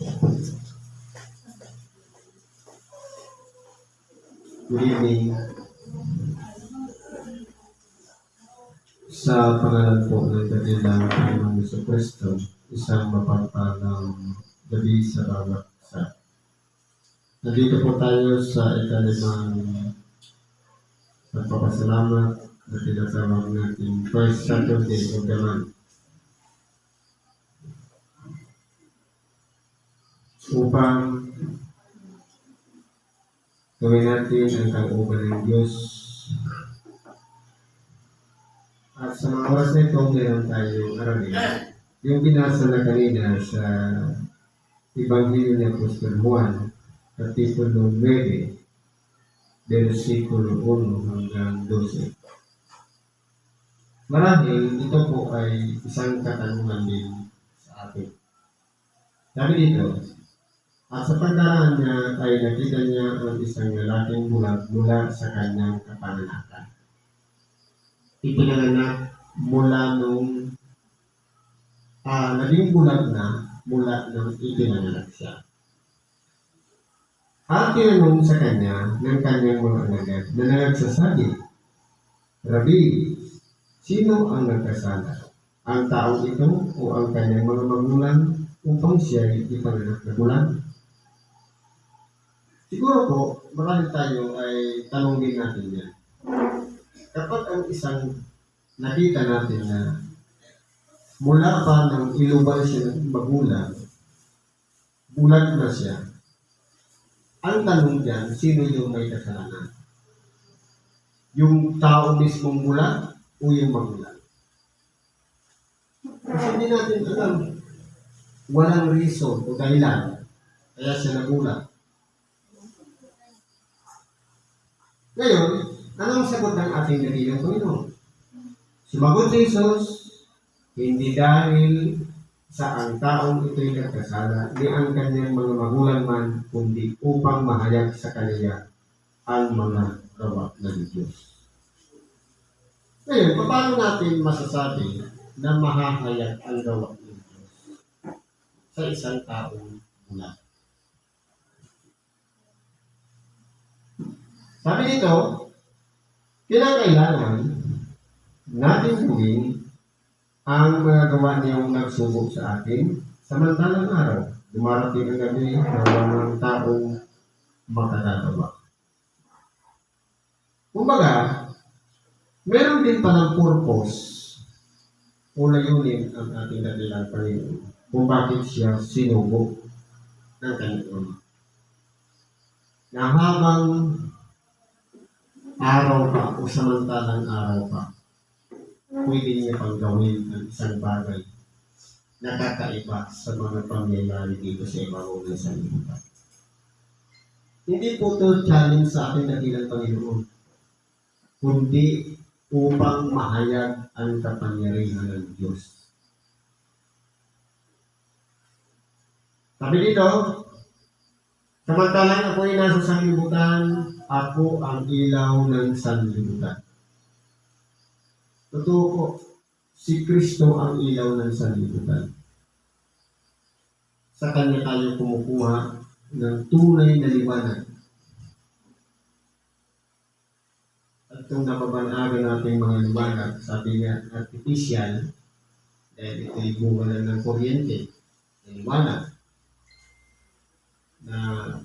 Good evening. Sa pangalan po ng dakilang Panginoong Jesucristo, isang mapagpalang gabi sa bawat isa. Nandito po tayo sa ikalimang pagpapasalamat na tinatawag natin First Saturday of the month. Upang gawin natin ang kalooban ng Diyos. At sa mga oras na ito, meron tayong aralin. Yung binasa na kanina sa Ebanghelyo ni Apostol Juan, Kapitulo 9, versikulo 1 hanggang 12. Marahil ito po ay isang katanungan din sa atin. Sabi dito, at sa pagdaraan niya ay nakita niya ang isang lalaking bulag mula sa kanyang kapanganakan. Ipinanganak mula nung naging bulag na mula nung ipinanganak siya. At tinanong sa kanya ng kanyang mga alagad na nagsasabi, Rabi, sino ang nagkasala? Ang taong ito o ang kanyang mga magulang upang siya ipanganak na bulag? Siguro po, marami tayo ay tanongin natin yan. Kapag ang isang nakita natin na mula pa nang iluban siya ng magulang, bulag na siya, ang tanong dyan, sino yung may kasalanan? Yung tao mismong bulag o yung magulang? Kasi hindi natin alam, walang reason o dahilan, kaya siya nagulat. Ngayon, anong sagot ng ating dakilang Panginoon? Sumagot si Jesus, hindi dahil sa ang taong ito'y nagkasala, ni ang kanyang mga magulang man, kundi upang mahayag sa kanya ang mga gawa ng Diyos. Ngayon, paano natin masasabi na mahahayag ang gawa ng Diyos sa isang taong bulag? Sabi dito, kinakailangan natin gawin ang mga gawa niyong nagsubok sa atin samantalang araw. Dumarating ang gabi na walang taong makakagawa. Kumbaga, meron din palang purpose o layunin ang ating dakilang Panginoon kung bakit siya sinubok ng kanyang Ama. Na habang araw pa o samantalang araw pa, pwede niya pang gawin ang isang bagay na kakaiba sa mga pangyayari dito sa ibabaw ng sanlibutan. Hindi po ito challenge sa ating dakilang Panginoon, kundi upang mahayag ang kapangyarihan ng Diyos. Sabi dito, samantalang ako'y nasa sanlibutan, ako ang ilaw ng sanlibutan. Totoo po, si Kristo ang ilaw ng sanlibutan. Sa Kanya tayo kumukuha ng tunay na liwanag. At itong napabanagan natin mga liwanag, sabi niya, artificial, dahil ito'y bunga lang ng kuryente, ng liwanag, na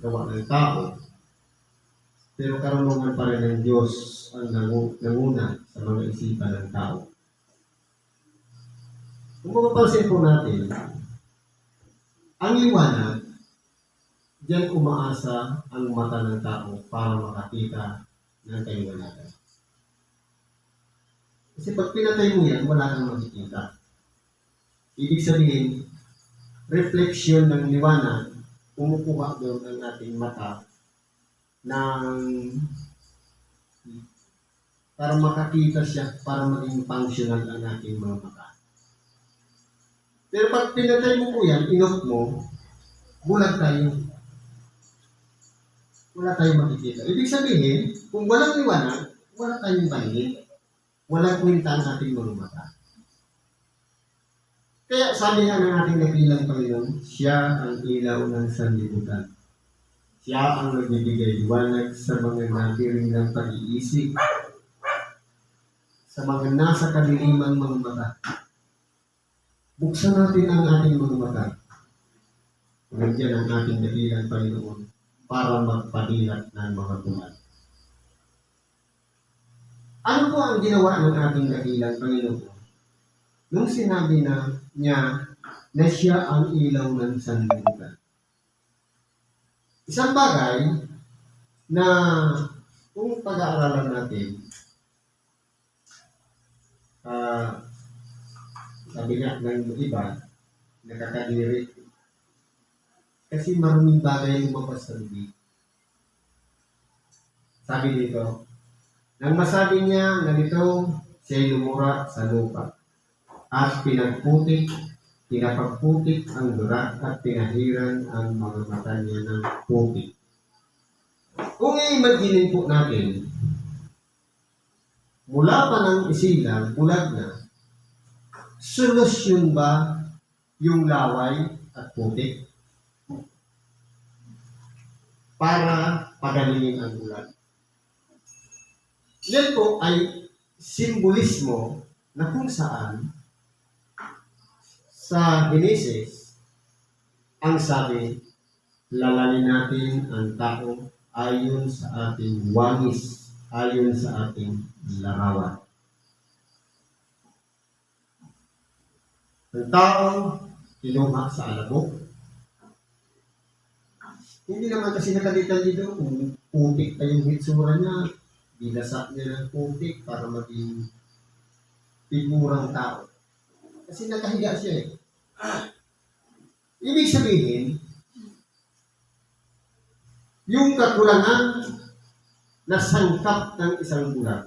gawa ng tao. Pero karunungan pa rin ng Diyos ang nanguna sa mga isipan ng tao. Kung mapapansin po natin, ang liwanag, diyan umaasa ang mata ng tao para makakita ng kaliwanagan. Kasi pag pinatay mo yan, wala kang makikita. Ibig sabihin, refleksyon ng liwanag, kumukuha doon ang ating mata para makakita siya, para maging functional ang ating mga mata. Pero pag pinatay mo po yan, inot mo, bulag tayo. Wala tayong makikita. Ibig sabihin, kung walang liwanag, wala tayong paningin. Walang kwenta ang ating mga mata. Kaya sabi nga ng ating nakilang Panginoon, siya ang ilaw ng sanlibutan. Siya ang nagbibigay liwanag sa mga natiring ng pag-iisip, sa mga nasa kadiliman mga mata. Buksan natin ang ating mga mata. Nandiyan ang ating nakilang Panginoon para magpadilat ng mga tumal. Ano po ang ginawa ng ating nakilang Panginoon? Nung sinabi niya na siya ang ilaw ng sanlibutan. Isang bagay na kung pag-aaralan natin, sabi nga ng iba, nakakadiri. Kasi maraming bagay lumabas sa bibig. Sabi dito, nang masabi niya na nito siya'y lumura sa lupa at pinapagputik ang durat at pinahiran ang mga mata niya ng putik. Kung i-imaginin po natin, mula pa ng isilang, bulag na, solusyon ba yung laway at putik para pagalingin ang bulag? Yan po ay simbolismo na kung saan sa Genesis, ang sabi, lalali natin ang tao ayon sa ating wangis, ayon sa ating larawan. Ang tao, kinuha sa alabok. Hindi naman kasi nakalitan dito kung putik pa yung hitsura niya, binasa niya ng putik para maging figurang tao. Kasi nakahiga siya eh. Ibig sabihin, yung kakulangan na sangkap ng isang bulag,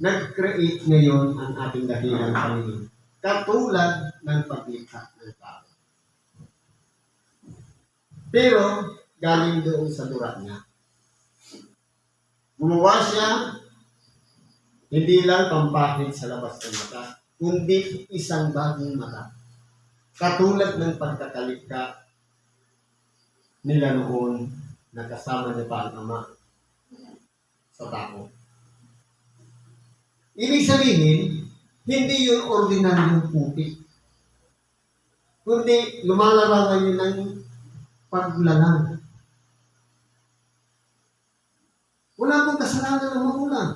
nag-create ngayon ang ating dakilang Panginoon. Katulad ng paglikha ng tao. Pero, galing doon sa durat niya. Gumawa siya, hindi lang pampakit sa labas ng mata, kundi isang bagong mata. Katulad ng pagkakalikha nila noon na kasama niya pa ang Ama sa tao. Ibig sabihin, hindi yun ordinaryong putik, kundi lumalarangan yun ng paglalang. Wala pong kasalanan ng magulang.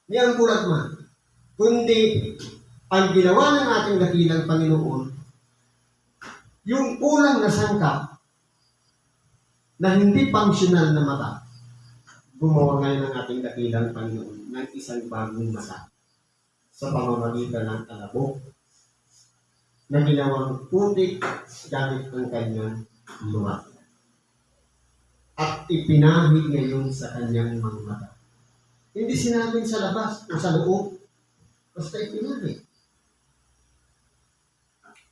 Di ang bulag man. Kundi, ang ginawa ng ating dakilang Panginoon, yung kulang na sangkap na hindi functional na mata, gumawa ngayon ng ating dakilang Panginoon ng isang bagong mata sa pamamagitan ng alabok na ginawang putik gamit ang kanyang luha. At ipinahid ngayon sa kanyang mga mata. Hindi sinabing sa labas o sa loob, basta ipinahid.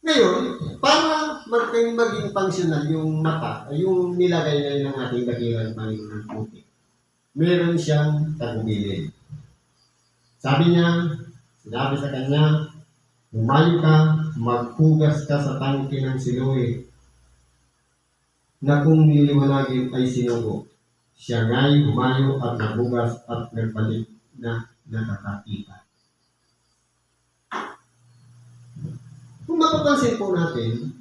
Ngayon, para maging functional yung mata, yung nilagay ngayon ng ating dakilang Panginoon ng putik, meron siyang tagubilin. Sabi niya, sinabi sa kanya, humayo ka, maghugas ka sa tangke ng Siloe, na kung niliwanagin ay sinugo. Siya nga'y humayo at naghugas at nagbalik na nakakita. Kung mapapansin po natin,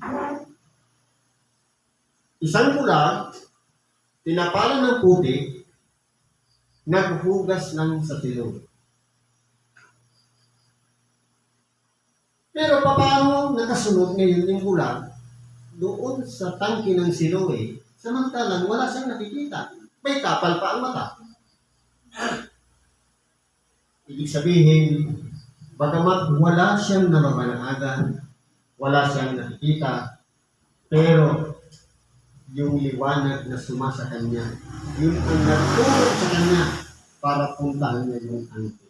isang bulag, tinapalan ng putik, naghugas ng sa Siloe. Pero paano nakasunod ngayon yung bulag doon sa tangke ng Siloe, samantalang wala siyang nakikita. May kapal pa ang mata. Ibig sabihin, bagamat wala siyang nababanagan, wala siyang nakikita, pero yung liwanag na sumasa kanya, yun ang nagturo sa kanya para puntahan niya yung angke.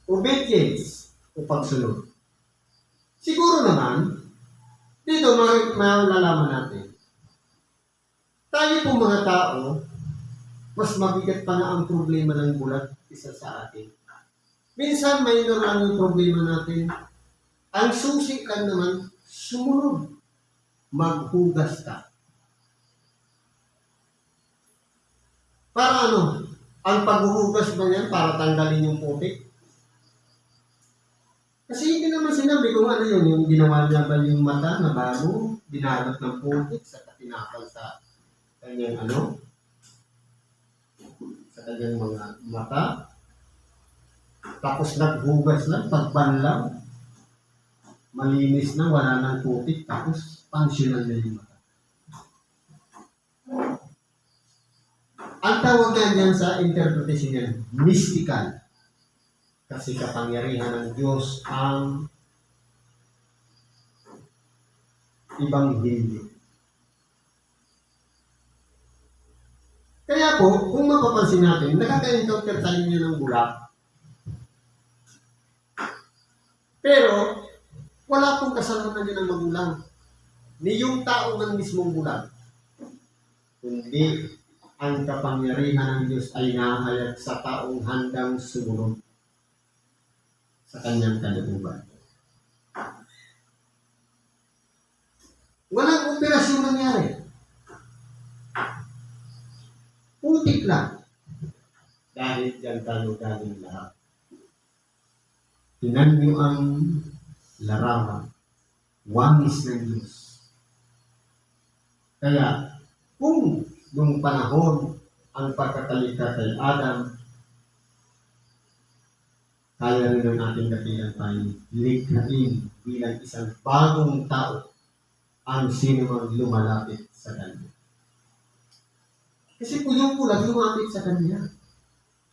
Obedience o pagsunod. Siguro naman, dito malalaman natin, tayo po mga tao, mas mabigat pa na ang problema ng bulag isa sa atin. Minsan, minor lang yung problema natin. Ang susi lang naman, sumunod. Maghugas ka. Para ano? Ang paghuhugas ba yan para tanggalin yung putik? Kasi hindi naman sinabi kung ano yun, yung ginawa niya ba yung mata na bago, binalot ng putik, sa tinapal sa kanyang ano, sa kanyang mga mata. Tapos naghugas lang, pagbanlaw, malinis na, wala nang putik, tapos functional na yung mata. Ang tawag nga dyan sa interpretation yan, mystical. Kasi kapangyarihan ng Diyos ang Ebanghelyo. Kaya po, kung mapapansin natin, nakaka-encounter tayo niya ng bulak. Pero, wala pong kasalanan niya ng magulang. Ni yung tao ng mismong bulag. Kundi, ang kapangyarihan ng Diyos ay nahayag sa taong handang sumunod sa kanyang kalooban. Walang operasyon nangyari. Putik lang. Dahil dyan tayo galing lahat. Tinan niyo ang larawan. Wangis ng Diyos. Kaya, kung nung panahon ang pagkatalikha kay Adam, kaya rin ang ating dakilang tayo likhain bilang isang bagong tao ang sino mang lumalapit sa Kanya. Kasi po yung bulag lumapit sa Kanya.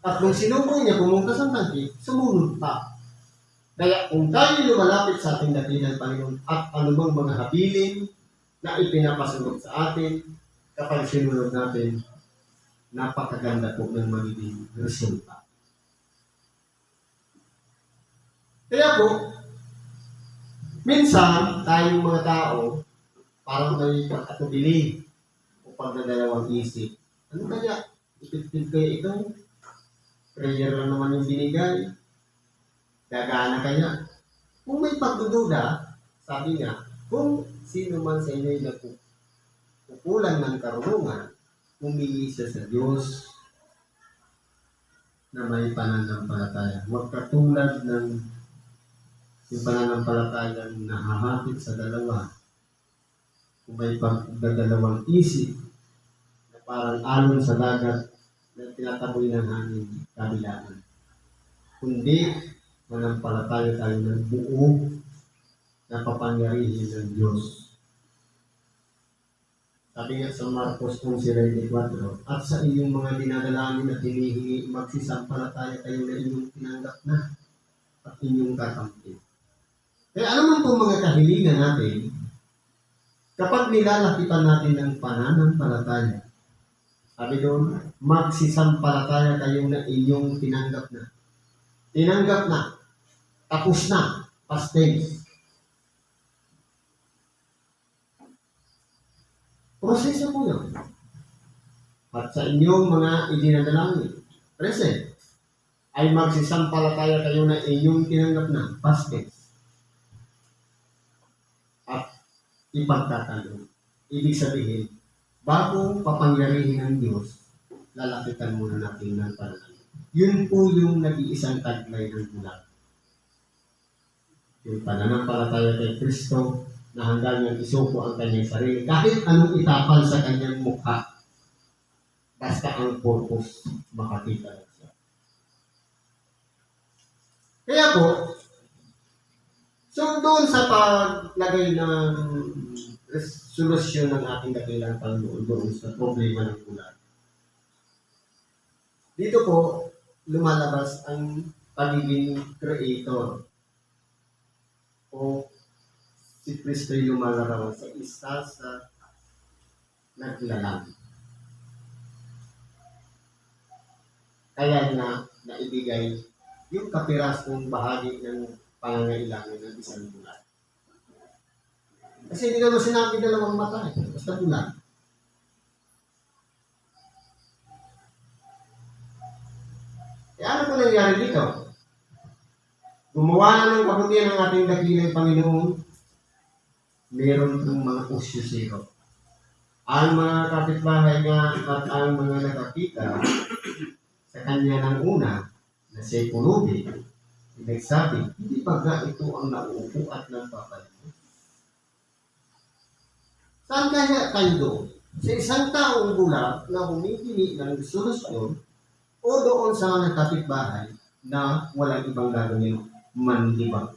At nung sinubo niya pumunta sa tangki, sumunod pa. Kaya kung tayo lumalapit sa ating dakilang Panginoon at anumang mga habilin na ipinapasunod sa atin, kapag sinunod natin, napakaganda po ng magiging resulta. Kaya po, minsan, tayong mga tao, parang may pagkatubili o pagdadalawang isip. Ano kaya? Ipitpit kayo ito? Prayer lang naman yung binigay. Gagana kaya? Kung may pagdududa, sabi nga, kung sino man sa inyo ay nagkukulang ng karunungan, humingi siya sa Diyos na may pananampalataya. Huwag katulad ng yung pananampalataya na nahahapit sa dalawa. Kung may pagdadalawang isip na parang alon sa dagat na tinataboy ng hangin kabilaan. Kundi manampalataya tayo ng buo na papangyarihin ng Diyos. Sabi nga sa Marcos 11:24, at sa inyong mga dinadalangin at hinihingi, magsisampalataya kayo na inyong tinanggap na at inyong kakampi. Kaya ano man po mga kahilingan natin, kapag nilalapitan natin ng pananampalataya, sabi doon, magsisampalataya kayo na inyong tinanggap na. Tinanggap na. Tapos na. Past tense. Proseso po yun. At sa inyong mga idinadalangin, present, ay magsisampalataya kayo na inyong tinanggap na. Past tense. At ipagtatanong. Ibig sabihin, bago papangyarihin ng Diyos, lalapitan muna natin ng pananampalataya. Yun po yung nag-iisang taglay ng bulag. Yung pananampalataya kay Kristo na hanggang niyang isuko ang kanyang sarili. Kahit anong itapal sa kanyang mukha, basta ang purpose, makakita lang siya. Kaya po, so doon sa paglagay ng solusyon ng ating dakilang Panginoon doon sa problema ng bulag. Dito po, lumalabas ang pagiging creator o si Kristo ay lumalarawan sa isa sa naglalang. Kaya na naibigay yung kapirasong bahagi ng pangangailangan ng isang bulag. Kasi hindi naman sinabi dalawang mata basta bulag. Ano po nangyari dito? gumawa na ng kabutihan ng ating dakilang Panginoon, meron ng mga usyusero. Ang mga kapitbahay nga at ang mga nakakita sa kanya ng una na siya'y pulubi, nagsabi, hindi ba nga ito ang nauupo at nagpapalimos? Saan kaya kayo doon? Sa isang taong bulag na humihingi ng solusyon o doon sa mga kapitbahay na walang ibang gagawin manlibang?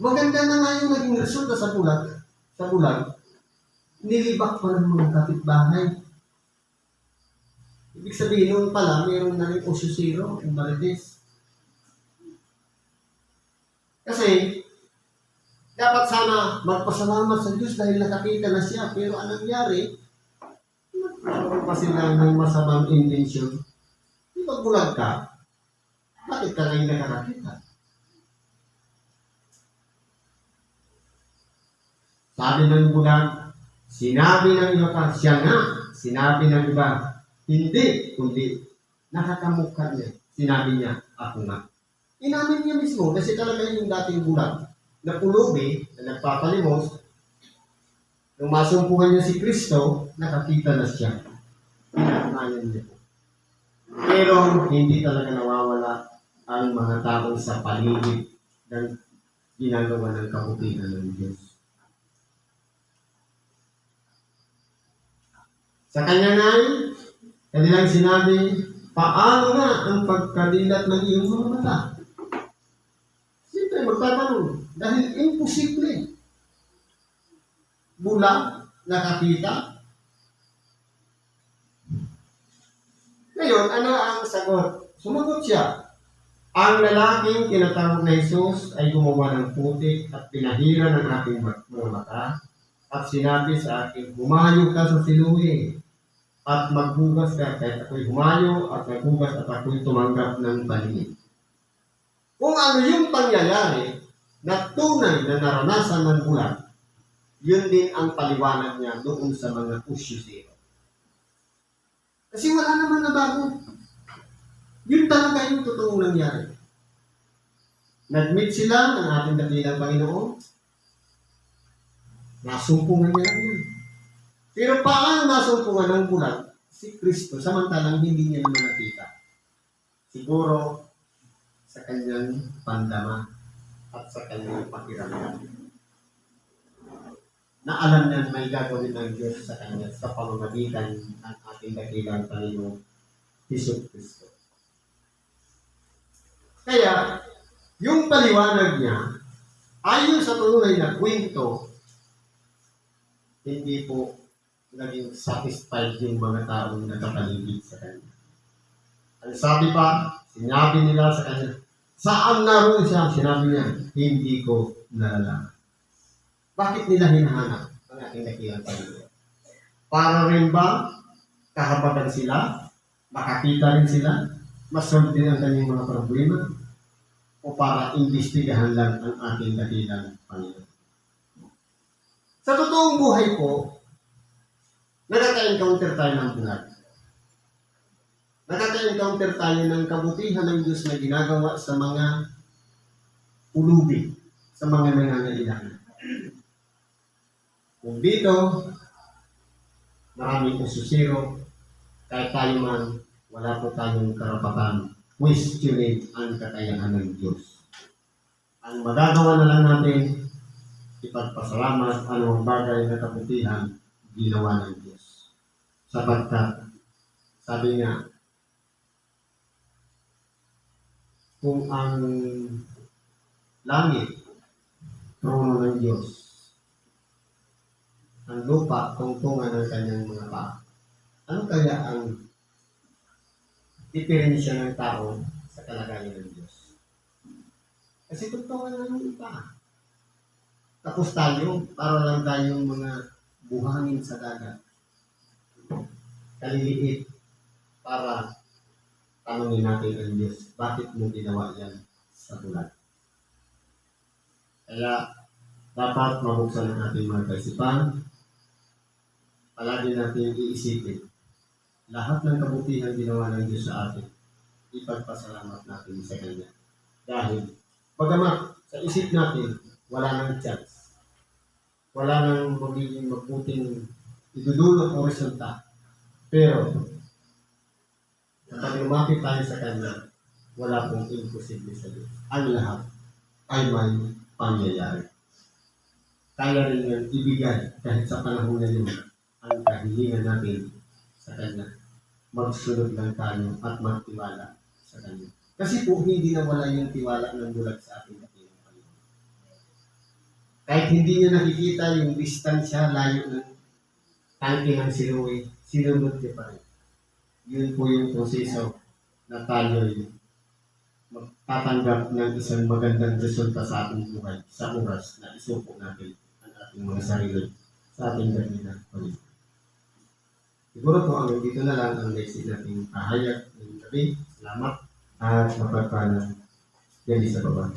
Maganda na nga yung naging resulta sa bulag, nilibak pa ng mga kapitbahay. Ibig sabihin, noon pala, mayroon na rin usyusero, yung marites. Kasi, dapat sana magpasalamat sa Diyos dahil nakakita na siya. Pero anong nangyari? Nagkaroon pa sila ng masamang intensyon. Di ba bulag ka? Bakit ka lang nakakita? Sabi ng bulag, sinabi ng iba, siya nga, sinabi ng iba, hindi, kundi nakakamukha niya. Sinabi niya, ako nga. Inamin niya mismo kasi talaga yung dating bulag na pulubi, na nagpapalimos, nung masumpungan niya si Kristo, nakakita na siya. Pinakamayan niya po. Pero hindi talaga nawawala ang mga tao sa paligid ng ginagawa ng kabutihan ng Diyos. Sa kanya ngay, kanilang sinabi, paano nga ang pagkadilat ng iyong mga mata? Siyempre, magtatanong, dahil imposible. Bulag, nakakita. Ngayon, ano ang sagot? Sumagot siya. Ang lalaking tinatawag na Jesus ay gumawa ng putik at pinahira ng aking mga mata at sinabi sa akin, humayo ka sa siluwi at maghugas ka, kahit ako'y humayo at maghugas at ako'y tumanggap ng paningin. Kung ano yung pangyayari na tunay na naranasan ng bulag, yun din ang paliwanag niya doon sa mga usyusero. Kasi wala naman na bago. Yun talaga yung totoong nangyari. Nag-meet sila ng ating dakilang Panginoon. Nasumpungan niya lang yan. Pero paano nasumpungan ng bulag si Kristo samantalang hindi niya naman nakita? Siguro sa kanyang pandama at sa kanyang pakiramdam. Na alam niya may gagawin ng Diyos sa kanya sa pamamagitan ng ating dakilang Panginoon Hesus Kristo. Kaya, yung paliwanag niya, ayon sa tunay na kwento, hindi po naging satisfied yung mga taong nakapaligid sa kanya. Ang sabi pa, sinabi nila sa kanya, saan naroon siya? Sinabi niya, hindi ko nalalaman. Bakit nila hinahanap ang ating dakilang Panginoon? Para rin ba kahabagan sila? Makakita rin sila? Masolve din ang kanyang mga problema? O para imbestigahan lang ang ating dakilang Panginoon? Sa totoong buhay po, nakaka-encounter tayo ng bulag. Nakaka-encounter tayo ng kabutihan ng Diyos na ginagawa sa mga ulubi, sa mga nangangailangan. Kung dito, maraming ususiro, kahit tayo man, wala po tayong karapatan questioning ang kakayahan ng Diyos. Ang magagawa na lang natin, ipagpasalamat anong bagay na kabutihan ginawa ng Diyos. Sapagkat, sabi niya, kung ang langit, trono ng Diyos, ang lupa, tungtungan ng kanyang mga paa, ano kaya ang diferensya ng tao sa kalagayan ng Diyos? Kasi tungtungan ng paa. Tapos tayo, para lang tayong mga buhangin sa dagat. Kaliliit para tanongin natin ang Diyos, bakit mo ginawa yan sa bulan? Kaya, dapat mabuksan ang ating mga kaisipan. Palagi natin iisipin. Lahat ng kabutihan ginawa ng Diyos sa atin, ipagpasalamat natin sa Kanya. Dahil, bagamat sa isip natin, wala nang chance. Wala nang magiging mabuting idudulot o resulta. Pero, kapag lumapit tayo sa Kanya, wala pong imposible sa Diyos. Ang lahat ay may pangyayari. Kaya rin yan ibigay kahit sa panahon na yun ang kahilingan natin sa Kanya. Magsunod lang tayo at magtiwala sa Kanya. Kasi po, hindi nawala yung tiwala ng bulag sa ating dating Panginoon. Kahit hindi niya nakikita yung distansya, layo ng tangke ng Siloe, sinunod niya pa rin. Yun po yung proseso na tayo'y magtatanggap ng isang magandang resulta sa ating buhay sa oras na isuko natin ang ating mga sarili sa ating dating Panginoon. Siguro po hanggang dito na lang ang message nating pahayag ng gabi. Salamat at mapagpalang dali sa baba.